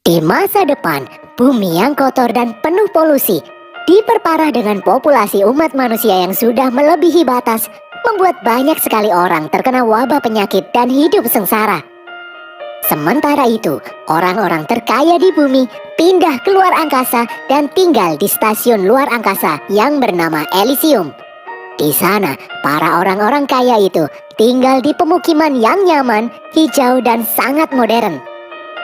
Di masa depan, bumi yang kotor dan penuh polusi diperparah dengan populasi umat manusia yang sudah melebihi batas, membuat banyak sekali orang terkena wabah penyakit dan hidup sengsara. Sementara itu, orang-orang terkaya di bumi pindah keluar angkasa dan tinggal di stasiun luar angkasa yang bernama Elysium. Di sana, para orang-orang kaya itu tinggal di pemukiman yang nyaman, hijau, dan sangat modern.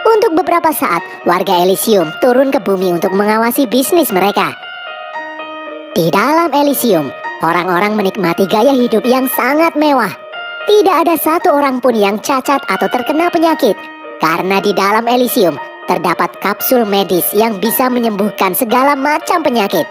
Untuk beberapa saat, warga Elysium turun ke bumi untuk mengawasi bisnis mereka. Di dalam Elysium, orang-orang menikmati gaya hidup yang sangat mewah. Tidak ada satu orang pun yang cacat atau terkena penyakit, karena di dalam Elysium terdapat kapsul medis yang bisa menyembuhkan segala macam penyakit.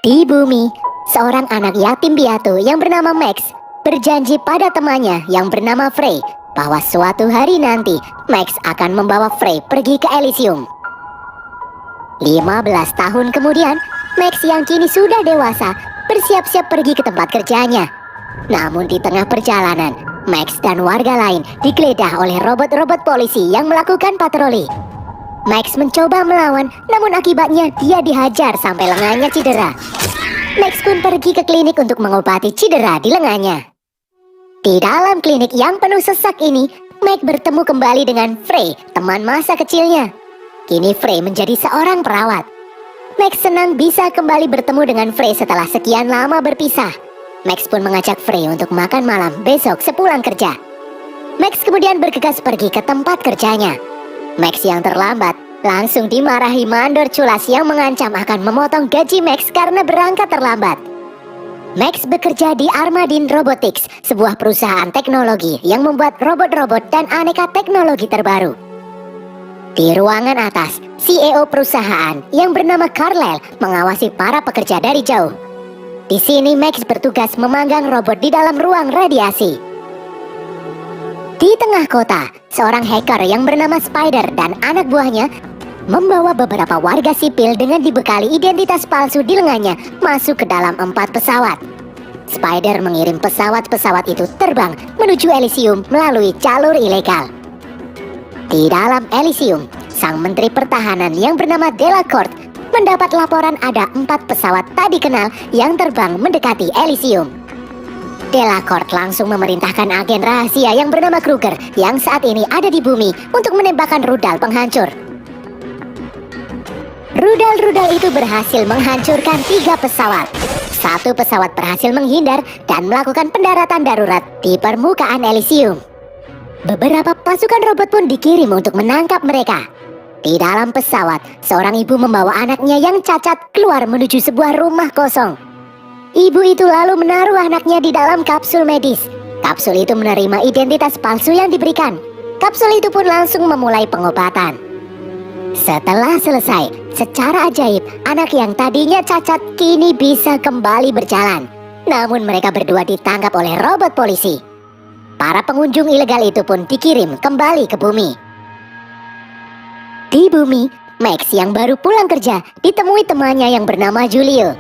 Di bumi, seorang anak yatim piatu yang bernama Max berjanji pada temannya yang bernama Frey bahwa suatu hari nanti Max akan membawa Frey pergi ke Elysium. 15 tahun kemudian, Max yang kini sudah dewasa bersiap-siap pergi ke tempat kerjanya. Namun di tengah perjalanan, Max dan warga lain digeledah oleh robot-robot polisi yang melakukan patroli. Max mencoba melawan, namun akibatnya dia dihajar sampai lengannya cedera. Max pun pergi ke klinik untuk mengobati cedera di lengannya. Di dalam klinik yang penuh sesak ini, Max bertemu kembali dengan Frey, teman masa kecilnya. Kini Frey menjadi seorang perawat. Max senang bisa kembali bertemu dengan Frey setelah sekian lama berpisah. Max pun mengajak Frey untuk makan malam besok sepulang kerja. Max kemudian bergegas pergi ke tempat kerjanya. Max yang terlambat langsung dimarahi mandor culas yang mengancam akan memotong gaji Max karena berangkat terlambat. Max bekerja di Armadin Robotics, sebuah perusahaan teknologi yang membuat robot-robot dan aneka teknologi terbaru. Di ruangan atas, CEO perusahaan yang bernama Carlyle mengawasi para pekerja dari jauh. Di sini Max bertugas memanggang robot di dalam ruang radiasi. Di tengah kota, seorang hacker yang bernama Spider dan anak buahnya membawa beberapa warga sipil dengan dibekali identitas palsu di lengannya masuk ke dalam 4 pesawat. Spider mengirim pesawat-pesawat itu terbang menuju Elysium melalui jalur ilegal. Di dalam Elysium, sang menteri pertahanan yang bernama Delacorte mendapat laporan ada 4 pesawat tak dikenal yang terbang mendekati Elysium. Delacorte langsung memerintahkan agen rahasia yang bernama Kruger yang saat ini ada di bumi untuk menembakkan rudal penghancur. Rudal-rudal itu berhasil menghancurkan 3 pesawat. 1 pesawat berhasil menghindar dan melakukan pendaratan darurat di permukaan Elysium. Beberapa pasukan robot pun dikirim untuk menangkap mereka. Di dalam pesawat, seorang ibu membawa anaknya yang cacat keluar menuju sebuah rumah kosong. Ibu itu lalu menaruh anaknya di dalam kapsul medis. Kapsul itu menerima identitas palsu yang diberikan. Kapsul itu pun langsung memulai pengobatan. Setelah selesai, secara ajaib, anak yang tadinya cacat kini bisa kembali berjalan. Namun mereka berdua ditangkap oleh robot polisi. Para pengunjung ilegal itu pun dikirim kembali ke bumi. Di bumi, Max yang baru pulang kerja ditemui temannya yang bernama Julio.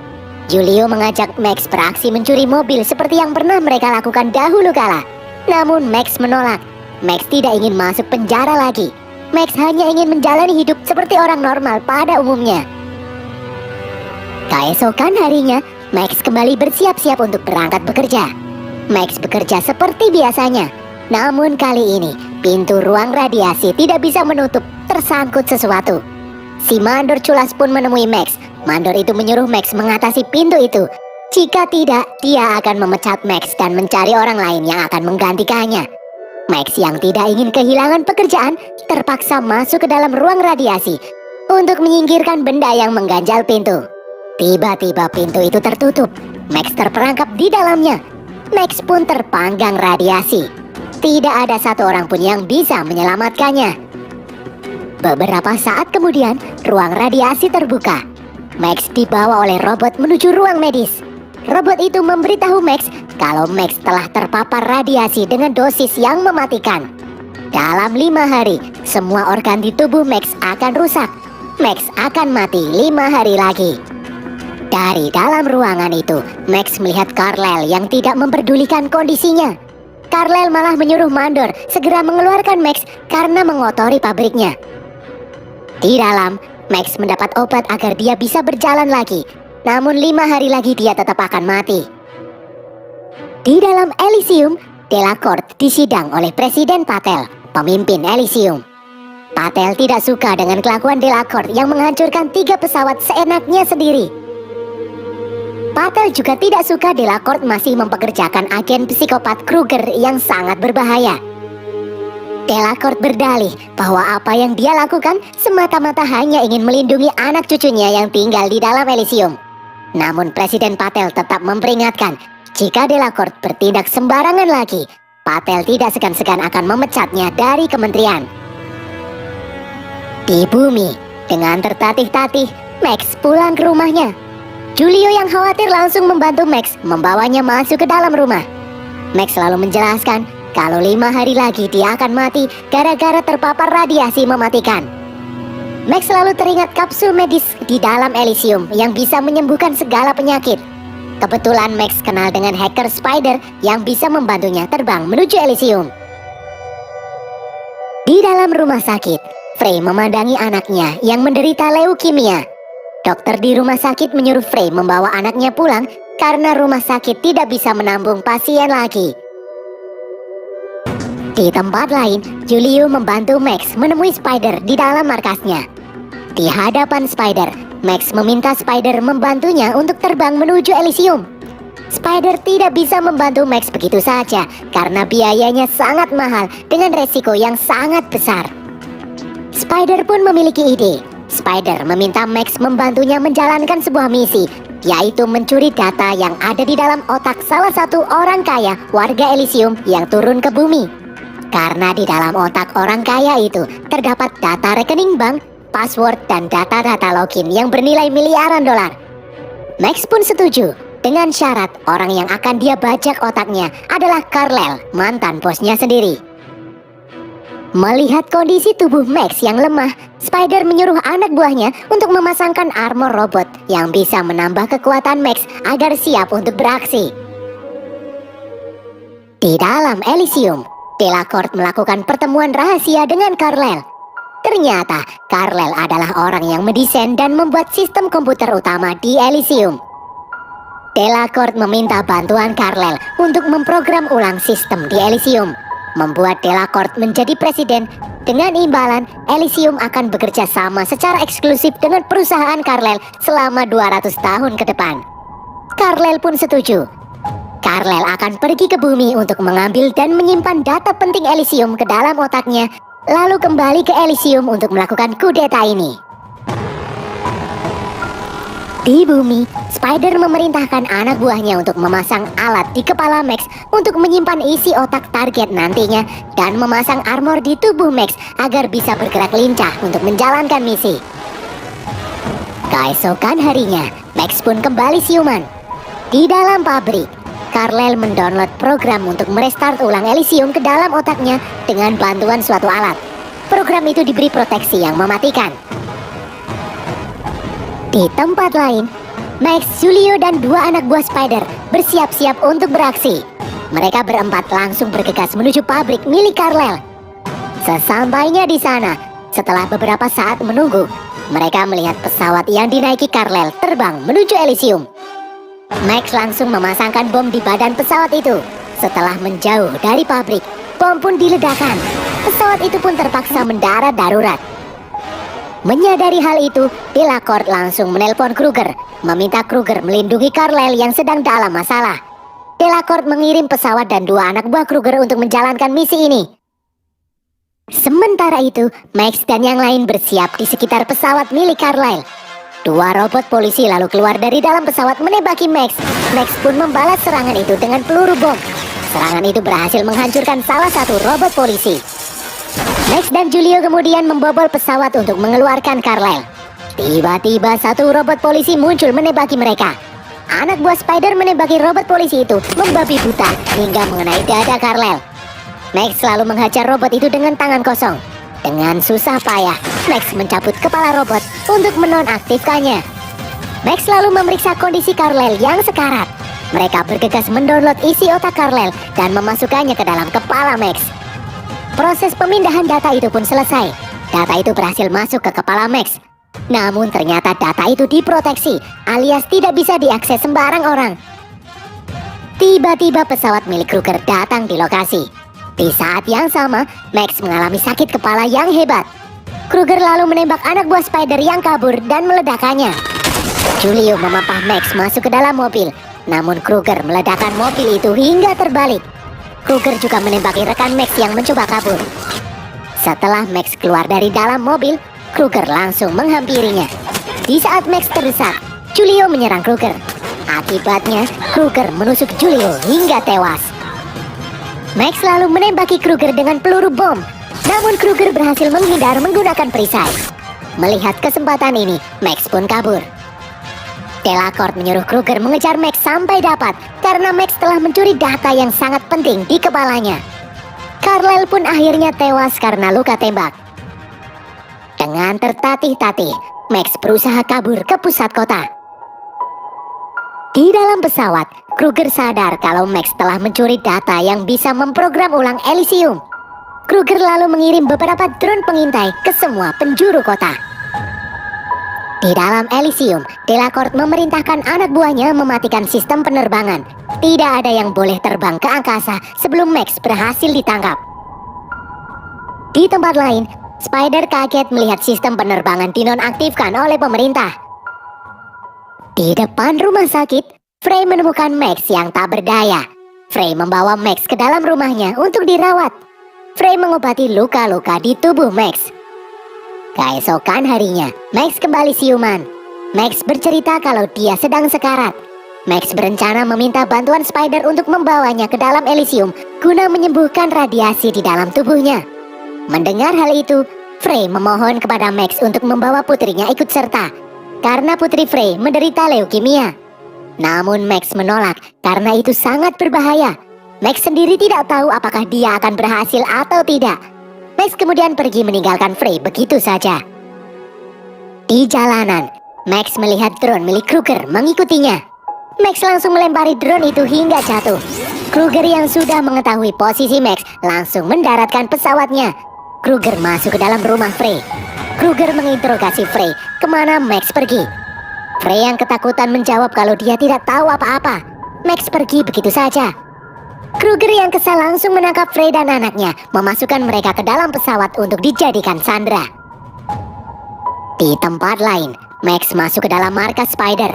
Julio mengajak Max beraksi mencuri mobil seperti yang pernah mereka lakukan dahulu kala. Namun Max menolak. Max tidak ingin masuk penjara lagi. Max hanya ingin menjalani hidup seperti orang normal pada umumnya. Keesokan harinya, Max kembali bersiap-siap untuk berangkat bekerja. Max bekerja seperti biasanya. Namun kali ini, pintu ruang radiasi tidak bisa menutup, tersangkut sesuatu. Si mandor culas pun menemui Max. Mandor itu menyuruh Max mengatasi pintu itu. Jika tidak, dia akan memecat Max dan mencari orang lain yang akan menggantikannya. Max yang tidak ingin kehilangan pekerjaan terpaksa masuk ke dalam ruang radiasi untuk menyingkirkan benda yang mengganjal pintu. Tiba-tiba pintu itu tertutup. Max terperangkap di dalamnya. Max pun terpanggang radiasi. Tidak ada satu orang pun yang bisa menyelamatkannya. Beberapa saat kemudian, ruang radiasi terbuka. Max dibawa oleh robot menuju ruang medis. Robot itu memberitahu Max kalau Max telah terpapar radiasi dengan dosis yang mematikan. Dalam 5 hari, semua organ di tubuh Max akan rusak. Max akan mati 5 hari lagi. Dari dalam ruangan itu, Max melihat Carlyle yang tidak memperdulikan kondisinya. Carlyle malah menyuruh mandor segera mengeluarkan Max karena mengotori pabriknya. Di dalam, Max mendapat obat agar dia bisa berjalan lagi. Namun 5 hari lagi dia tetap akan mati. Di dalam Elysium, Delacourt disidang oleh Presiden Patel, pemimpin Elysium. Patel tidak suka dengan kelakuan Delacourt yang menghancurkan 3 pesawat seenaknya sendiri. Patel juga tidak suka Delacourt masih mempekerjakan agen psikopat Kruger yang sangat berbahaya. Delacourt berdalih bahwa apa yang dia lakukan semata-mata hanya ingin melindungi anak cucunya yang tinggal di dalam Elysium. Namun Presiden Patel tetap memperingatkan, jika Delacourt bertindak sembarangan lagi, Patel tidak segan-segan akan memecatnya dari kementerian. Di bumi, dengan tertatih-tatih, Max pulang ke rumahnya. Julio yang khawatir langsung membantu Max membawanya masuk ke dalam rumah. Max selalu menjelaskan kalau 5 hari lagi dia akan mati gara-gara terpapar radiasi mematikan. Max selalu teringat kapsul medis di dalam Elysium yang bisa menyembuhkan segala penyakit. Kebetulan Max kenal dengan hacker Spider yang bisa membantunya terbang menuju Elysium. Di dalam rumah sakit, Frey memandangi anaknya yang menderita leukemia. Dokter di rumah sakit menyuruh Frey membawa anaknya pulang karena rumah sakit tidak bisa menampung pasien lagi. Di tempat lain, Julio membantu Max menemui Spider di dalam markasnya. Di hadapan Spider, Max meminta Spider membantunya untuk terbang menuju Elysium. Spider tidak bisa membantu Max begitu saja karena biayanya sangat mahal dengan resiko yang sangat besar. Spider pun memiliki ide. Spider meminta Max membantunya menjalankan sebuah misi, yaitu mencuri data yang ada di dalam otak salah satu orang kaya warga Elysium yang turun ke bumi. Karena di dalam otak orang kaya itu terdapat data rekening bank, password, dan data-data login yang bernilai miliaran dolar. Max pun setuju dengan syarat orang yang akan dia bajak otaknya adalah Kal-El, mantan bosnya sendiri. Melihat kondisi tubuh Max yang lemah, Spider menyuruh anak buahnya untuk memasangkan armor robot yang bisa menambah kekuatan Max agar siap untuk beraksi. Di dalam Elysium, Delacourt melakukan pertemuan rahasia dengan Kal-El. Ternyata Kal-El adalah orang yang mendesain dan membuat sistem komputer utama di Elysium. Delacourt meminta bantuan Kal-El untuk memprogram ulang sistem di Elysium, membuat Delacourt menjadi presiden. Dengan imbalan, Elysium akan bekerja sama secara eksklusif dengan perusahaan Kal-El selama 200 tahun ke depan. Kal-El pun setuju. Kal-El akan pergi ke bumi untuk mengambil dan menyimpan data penting Elysium ke dalam otaknya, lalu kembali ke Elysium untuk melakukan kudeta ini. Di bumi, Spider memerintahkan anak buahnya untuk memasang alat di kepala Max untuk menyimpan isi otak target nantinya dan memasang armor di tubuh Max agar bisa bergerak lincah untuk menjalankan misi. Keesokan harinya, Max pun kembali siuman. Di dalam pabrik, Kal-El mendownload program untuk merestart ulang Elysium ke dalam otaknya dengan bantuan suatu alat. Program itu diberi proteksi yang mematikan. Di tempat lain, Max, Julio, dan 2 anak buah Spider bersiap-siap untuk beraksi. Mereka berempat langsung bergegas menuju pabrik milik Kal-El. Sesampainya di sana, setelah beberapa saat menunggu, mereka melihat pesawat yang dinaiki Kal-El terbang menuju Elysium. Max langsung memasangkan bom di badan pesawat itu. Setelah menjauh dari pabrik, bom pun diledakkan. Pesawat itu pun terpaksa mendarat darurat. Menyadari hal itu, Delacourt langsung menelpon Kruger, meminta Kruger melindungi Kal-El yang sedang dalam masalah. Delacourt mengirim pesawat dan 2 anak buah Kruger untuk menjalankan misi ini. Sementara itu, Max dan yang lain bersiap di sekitar pesawat milik Kal-El. 2 robot polisi lalu keluar dari dalam pesawat menembaki Max. Max pun membalas serangan itu dengan peluru bom. Serangan itu berhasil menghancurkan salah satu robot polisi. Max dan Julio kemudian membobol pesawat untuk mengeluarkan Kal-El. Tiba-tiba satu robot polisi muncul menembaki mereka. Anak buah Spider menembaki robot polisi itu membabi buta hingga mengenai dada Kal-El. Max selalu menghajar robot itu dengan tangan kosong. Dengan susah payah, Max mencabut kepala robot untuk menonaktifkannya. Max lalu memeriksa kondisi Kal-El yang sekarat. Mereka bergegas mendownload isi otak Kal-El dan memasukkannya ke dalam kepala Max. Proses pemindahan data itu pun selesai. data itu berhasil masuk ke kepala Max. Namun ternyata data itu diproteksi, alias tidak bisa diakses sembarang orang. Tiba-tiba pesawat milik Kruger datang di lokasi. Di saat yang sama, Max mengalami sakit kepala yang hebat. Kruger lalu menembak anak buah Spider yang kabur dan meledakkannya. Julio memapah Max masuk ke dalam mobil, namun Kruger meledakkan mobil itu hingga terbalik. Kruger juga menembaki rekan Max yang mencoba kabur. Setelah Max keluar dari dalam mobil, Kruger langsung menghampirinya. Di saat Max terdesak, Julio menyerang Kruger. Akibatnya, Kruger menusuk Julio hingga tewas. Max lalu menembaki Kruger dengan peluru bom, namun Kruger berhasil menghindar menggunakan perisai. Melihat kesempatan ini, Max pun kabur. Delacorte menyuruh Kruger mengejar Max sampai dapat, karena Max telah mencuri data yang sangat penting di kepalanya. Kal-El pun akhirnya tewas karena luka tembak. Dengan tertatih-tatih, Max berusaha kabur ke pusat kota. Di dalam pesawat, Kruger sadar kalau Max telah mencuri data yang bisa memprogram ulang Elysium. Kruger lalu mengirim beberapa drone pengintai ke semua penjuru kota. Di dalam Elysium, Delacorte memerintahkan anak buahnya mematikan sistem penerbangan. Tidak ada yang boleh terbang ke angkasa sebelum Max berhasil ditangkap. Di tempat lain, Spider kaget melihat sistem penerbangan dinonaktifkan oleh pemerintah. Di depan rumah sakit, Frey menemukan Max yang tak berdaya. Frey membawa Max ke dalam rumahnya untuk dirawat. Frey mengobati luka-luka di tubuh Max. Keesokan harinya, Max kembali siuman. Max bercerita kalau dia sedang sekarat. Max berencana meminta bantuan Spider untuk membawanya ke dalam Elysium guna menyembuhkan radiasi di dalam tubuhnya. Mendengar hal itu, Frey memohon kepada Max untuk membawa putrinya ikut serta, karena putri Frey menderita leukemia. Namun Max menolak karena itu sangat berbahaya. Max sendiri tidak tahu apakah dia akan berhasil atau tidak. Max kemudian pergi meninggalkan Frey begitu saja. Di jalanan, Max melihat drone milik Kruger mengikutinya. Max langsung melempari drone itu hingga jatuh. Kruger yang sudah mengetahui posisi Max langsung mendaratkan pesawatnya. Kruger masuk ke dalam rumah Frey. Kruger menginterogasi Frey kemana Max pergi. Frey yang ketakutan menjawab kalau dia tidak tahu apa-apa. Max pergi begitu saja. Kruger yang kesal langsung menangkap Frey dan anaknya, memasukkan mereka ke dalam pesawat untuk dijadikan sandera. Di tempat lain, Max masuk ke dalam markas Spider.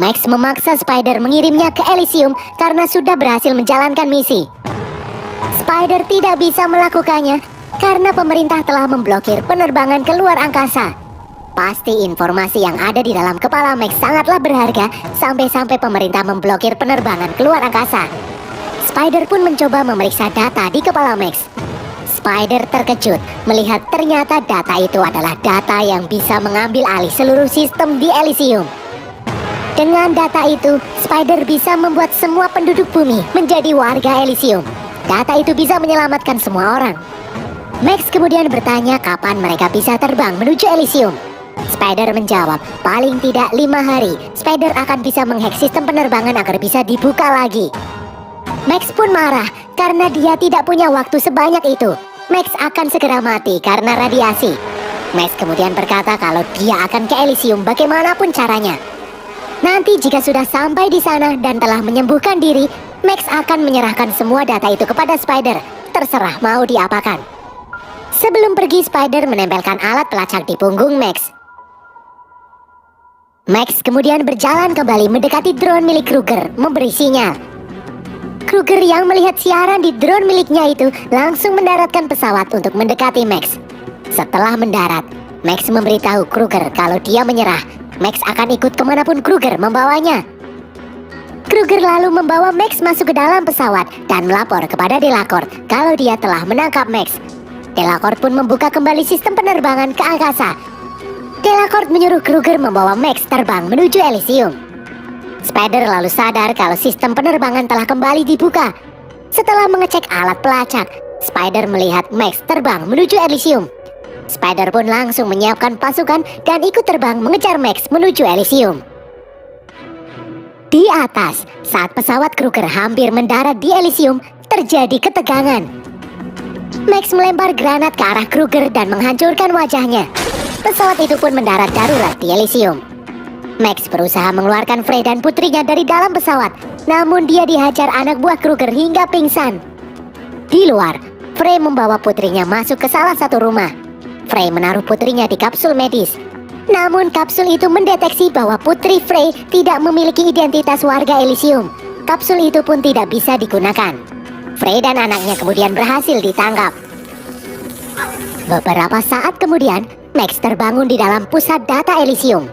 Max memaksa Spider mengirimnya ke Elysium karena sudah berhasil menjalankan misi. Spider tidak bisa melakukannya karena pemerintah telah memblokir penerbangan ke luar angkasa. Pasti informasi yang ada di dalam kepala Max sangatlah berharga sampai-sampai pemerintah memblokir penerbangan ke luar angkasa. Spider pun mencoba memeriksa data di kepala Max. Spider terkejut melihat ternyata data itu adalah data yang bisa mengambil alih seluruh sistem di Elysium. Dengan data itu, Spider bisa membuat semua penduduk bumi menjadi warga Elysium. Data itu bisa menyelamatkan semua orang. Max kemudian bertanya kapan mereka bisa terbang menuju Elysium. Spider menjawab, paling tidak 5 hari, Spider akan bisa menghack sistem penerbangan agar bisa dibuka lagi. Max pun marah karena dia tidak punya waktu sebanyak itu. Max akan segera mati karena radiasi. Max kemudian berkata kalau dia akan ke Elysium bagaimanapun caranya. Nanti jika sudah sampai di sana dan telah menyembuhkan diri, Max akan menyerahkan semua data itu kepada Spider. Terserah mau diapakan. Sebelum pergi, Spider menempelkan alat pelacak di punggung Max. Max kemudian berjalan kembali mendekati drone milik Kruger, memberi sinyal. Kruger yang melihat siaran di drone miliknya itu langsung mendaratkan pesawat untuk mendekati Max. Setelah mendarat, Max memberitahu Kruger kalau dia menyerah. Max akan ikut kemanapun Kruger membawanya. Kruger lalu membawa Max masuk ke dalam pesawat dan melapor kepada Delacorte kalau dia telah menangkap Max. Delacorte pun membuka kembali sistem penerbangan ke angkasa. Delacorte menyuruh Kruger membawa Max terbang menuju Elysium. Spider lalu sadar kalau sistem penerbangan telah kembali dibuka. Setelah mengecek alat pelacak, Spider melihat Max terbang menuju Elysium. Spider pun langsung menyiapkan pasukan dan ikut terbang mengejar Max menuju Elysium. Di atas, saat pesawat Kruger hampir mendarat di Elysium, terjadi ketegangan. Max melempar granat ke arah Kruger dan menghancurkan wajahnya. Pesawat itu pun mendarat darurat di Elysium. Max berusaha mengeluarkan Frey dan putrinya dari dalam pesawat, namun dia dihajar anak buah Kruger hingga pingsan. Di luar, Frey membawa putrinya masuk ke salah satu rumah. Frey menaruh putrinya di kapsul medis. Namun kapsul itu mendeteksi bahwa putri Frey tidak memiliki identitas warga Elysium. Kapsul itu pun tidak bisa digunakan. Frey dan anaknya kemudian berhasil ditangkap. Beberapa saat kemudian, Max terbangun di dalam pusat data Elysium.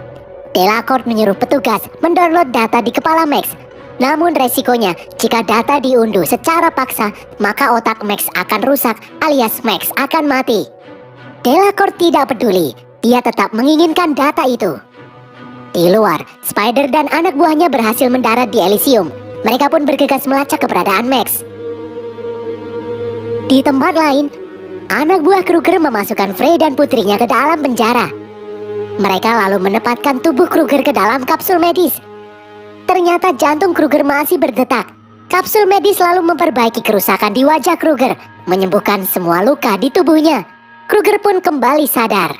Delacorte menyuruh petugas mendownload data di kepala Max. Namun resikonya, jika data diunduh secara paksa, maka otak Max akan rusak alias Max akan mati. Delacorte tidak peduli, dia tetap menginginkan data itu. Di luar, Spider dan anak buahnya berhasil mendarat di Elysium. Mereka pun bergegas melacak keberadaan Max. Di tempat lain, anak buah Kruger memasukkan Frey dan putrinya ke dalam penjara. Mereka lalu menempatkan tubuh Kruger ke dalam kapsul medis. Ternyata jantung Kruger masih berdetak. Kapsul medis lalu memperbaiki kerusakan di wajah Kruger, menyembuhkan semua luka di tubuhnya. Kruger pun kembali sadar.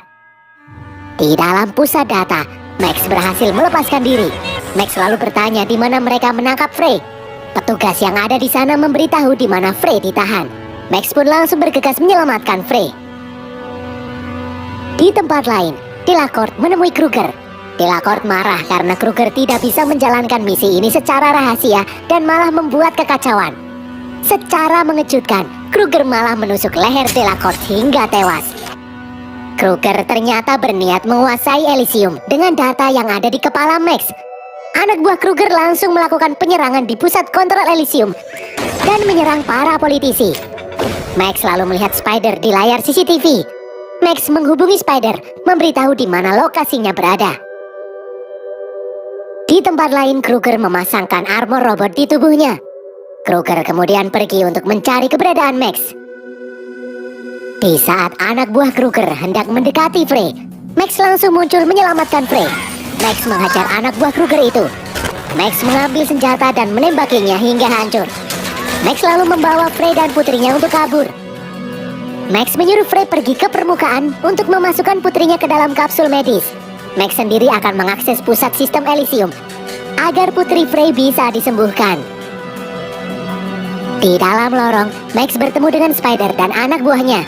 Di dalam pusat data, Max berhasil melepaskan diri. Max lalu bertanya di mana mereka menangkap Frey. Petugas yang ada di sana memberitahu di mana Frey ditahan. Max pun langsung bergegas menyelamatkan Frey. Di tempat lain, Delacorte menemui Kruger. Delacorte marah karena Kruger tidak bisa menjalankan misi ini secara rahasia dan malah membuat kekacauan. Secara mengejutkan, Kruger malah menusuk leher Delacorte hingga tewas. Kruger ternyata berniat menguasai Elysium dengan data yang ada di kepala Max. Anak buah Kruger langsung melakukan penyerangan di pusat kontrol Elysium dan menyerang para politisi. Max lalu melihat Spider di layar CCTV. Max menghubungi Spider, memberitahu di mana lokasinya berada. Di tempat lain, Kruger memasangkan armor robot di tubuhnya. Kruger kemudian pergi untuk mencari keberadaan Max. Di saat anak buah Kruger hendak mendekati Frey, Max langsung muncul menyelamatkan Frey. Max menghajar anak buah Kruger itu. Max mengambil senjata dan menembakinya hingga hancur. Max lalu membawa Frey dan putrinya untuk kabur. Max menyuruh Frey pergi ke permukaan untuk memasukkan putrinya ke dalam kapsul medis. Max sendiri akan mengakses pusat sistem Elysium agar putri Frey bisa disembuhkan. Di dalam lorong, Max bertemu dengan Spider dan anak buahnya.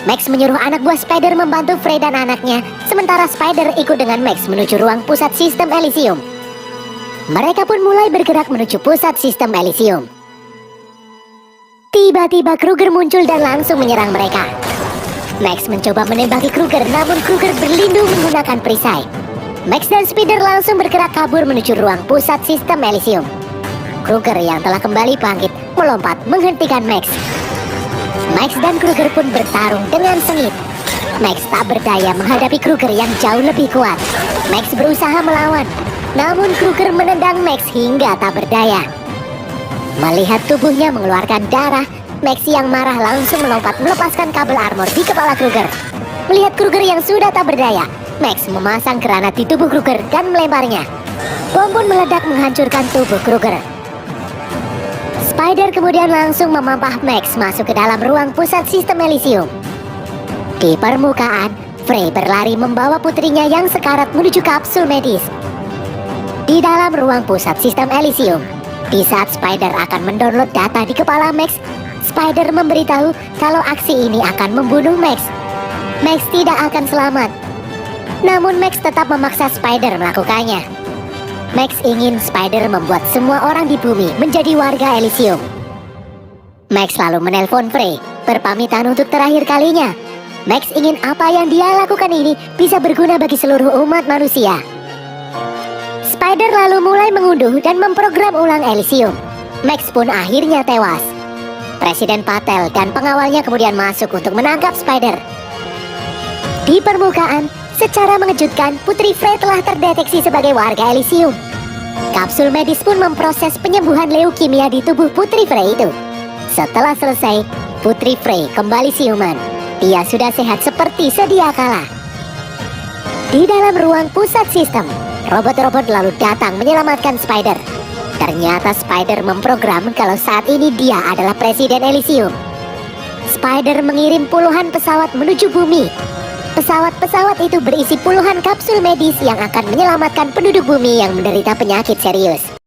Max menyuruh anak buah Spider membantu Frey dan anaknya, sementara Spider ikut dengan Max menuju ruang pusat sistem Elysium. Mereka pun mulai bergerak menuju pusat sistem Elysium. Tiba-tiba Kruger muncul dan langsung menyerang mereka. Max mencoba menembaki Kruger, namun Kruger berlindung menggunakan perisai. Max dan Spider langsung bergerak kabur menuju ruang pusat sistem Elysium. Kruger yang telah kembali bangkit melompat menghentikan Max. Max dan Kruger pun bertarung dengan sengit. Max tak berdaya menghadapi Kruger yang jauh lebih kuat. Max berusaha melawan, namun Kruger menendang Max hingga tak berdaya. Melihat tubuhnya mengeluarkan darah, Max yang marah langsung melompat melepaskan kabel armor di kepala Kruger. Melihat Kruger yang sudah tak berdaya, Max memasang granat di tubuh Kruger dan melemparnya. Bom pun meledak menghancurkan tubuh Kruger. Spider kemudian langsung memampah Max masuk ke dalam ruang pusat sistem Elysium. Di permukaan, Frey berlari membawa putrinya yang sekarat menuju kapsul medis. Di dalam ruang pusat sistem Elysium, di saat Spider akan mendownload data di kepala Max, Spider memberitahu kalau aksi ini akan membunuh Max. Max tidak akan selamat. Namun Max tetap memaksa Spider melakukannya. Max ingin Spider membuat semua orang di bumi menjadi warga Elysium. Max lalu menelpon Frey, berpamitan untuk terakhir kalinya. Max ingin apa yang dia lakukan ini bisa berguna bagi seluruh umat manusia. Spider lalu mulai mengunduh dan memprogram ulang Elysium. Max pun akhirnya tewas. Presiden Patel dan pengawalnya kemudian masuk untuk menangkap Spider. Di permukaan, secara mengejutkan, putri Frey telah terdeteksi sebagai warga Elysium. Kapsul medis pun memproses penyembuhan leukemia di tubuh putri Frey itu. Setelah selesai, putri Frey kembali siuman. Dia sudah sehat seperti sedia kala. Di dalam ruang pusat sistem, robot-robot lalu datang menyelamatkan Spider. Ternyata Spider memprogram kalau saat ini dia adalah Presiden Elysium. Spider mengirim puluhan pesawat menuju bumi. Pesawat-pesawat itu berisi puluhan kapsul medis yang akan menyelamatkan penduduk bumi yang menderita penyakit serius.